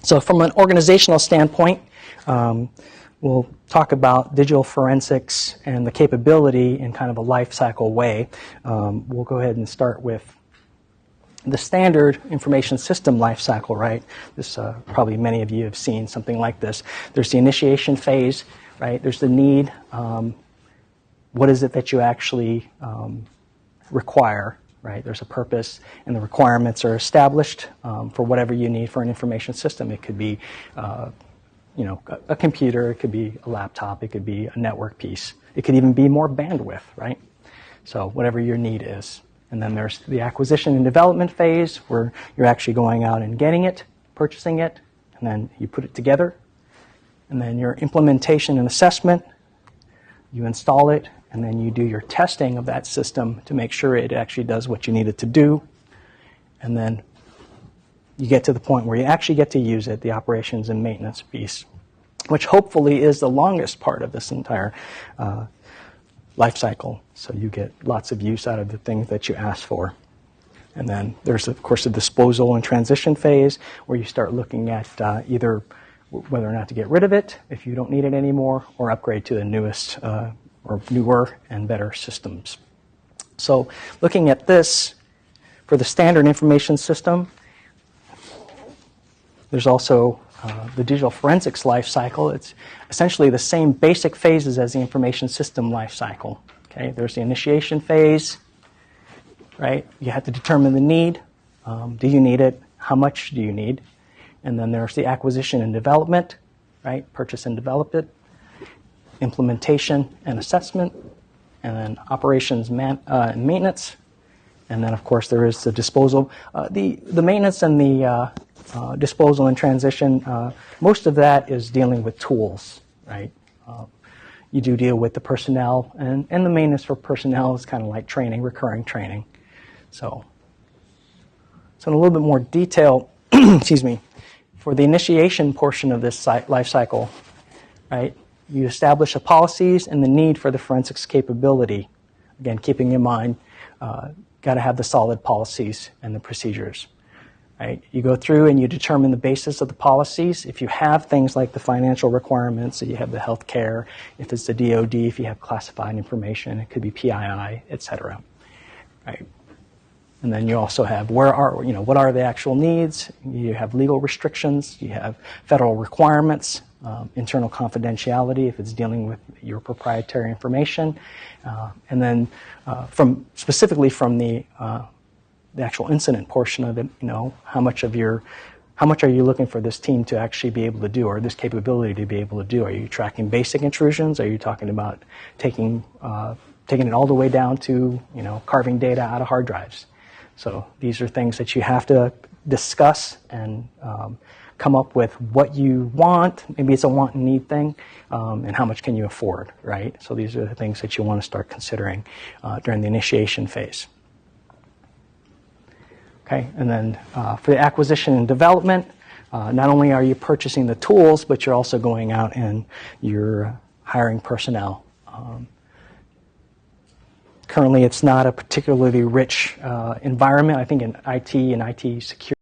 So from an organizational standpoint, we'll talk about digital forensics and the capability in kind of a life cycle way. We'll go ahead and start with the standard information system life cycle, right? This probably many of you have seen something like this. There's the initiation phase, right? There's the need. What is it that you actually require, right? There's a purpose, and the requirements are established for whatever you need for an information system. It could be, a computer. It could be a laptop. It could be a network piece. It could even be more bandwidth, right? So whatever your need is. And then there's the acquisition and development phase where you're actually going out and getting it, purchasing it, and then you put it together. And then your implementation and assessment, you install it, and then you do your testing of that system to make sure it actually does what you need it to do. And then you get to the point where you actually get to use it, the operations and maintenance piece, which hopefully is the longest part of this entire life cycle. So you get lots of use out of the things that you ask for. And then there's, of course, the disposal and transition phase where you start looking at either whether or not to get rid of it if you don't need it anymore or upgrade to the newest or newer and better systems. So looking at this, for the standard information system, there's also the digital forensics life cycle. It's essentially the same basic phases as the information system life cycle. Okay, there's the initiation phase, right? You have to determine the need. Do you need it? How much do you need? And then there's the acquisition and development, right? Purchase and develop it. Implementation and assessment. And then operations and maintenance. And then, of course, there is the disposal. The maintenance and the disposal and transition, most of that is dealing with tools, right? You do deal with the personnel, and the maintenance for personnel is kind of like training, recurring training. So in a little bit more detail, excuse me, for the initiation portion of this life cycle, right, you establish the policies and the need for the forensics capability. Again, keeping in mind, got to have the solid policies and the procedures. Right? You go through and you determine the basis of the policies. If you have things like the financial requirements, so you have the health care, if it's the DOD, if you have classified information, it could be PII, et cetera. Right? And then you also have what are the actual needs? You have legal restrictions, you have federal requirements, internal confidentiality if it's dealing with your proprietary information, and then specifically from the actual incident portion of it, how much are you looking for this team to actually be able to do, or this capability to be able to do? Are you tracking basic intrusions? Are you talking about taking it all the way down to carving data out of hard drives? So these are things that you have to discuss and come up with what you want. Maybe it's a want and need thing, and how much can you afford, right? So these are the things that you want to start considering during the initiation phase. Okay, and then for the acquisition and development, not only are you purchasing the tools, but you're also going out and you're hiring personnel. Currently, it's not a particularly rich environment. I think in IT and IT security,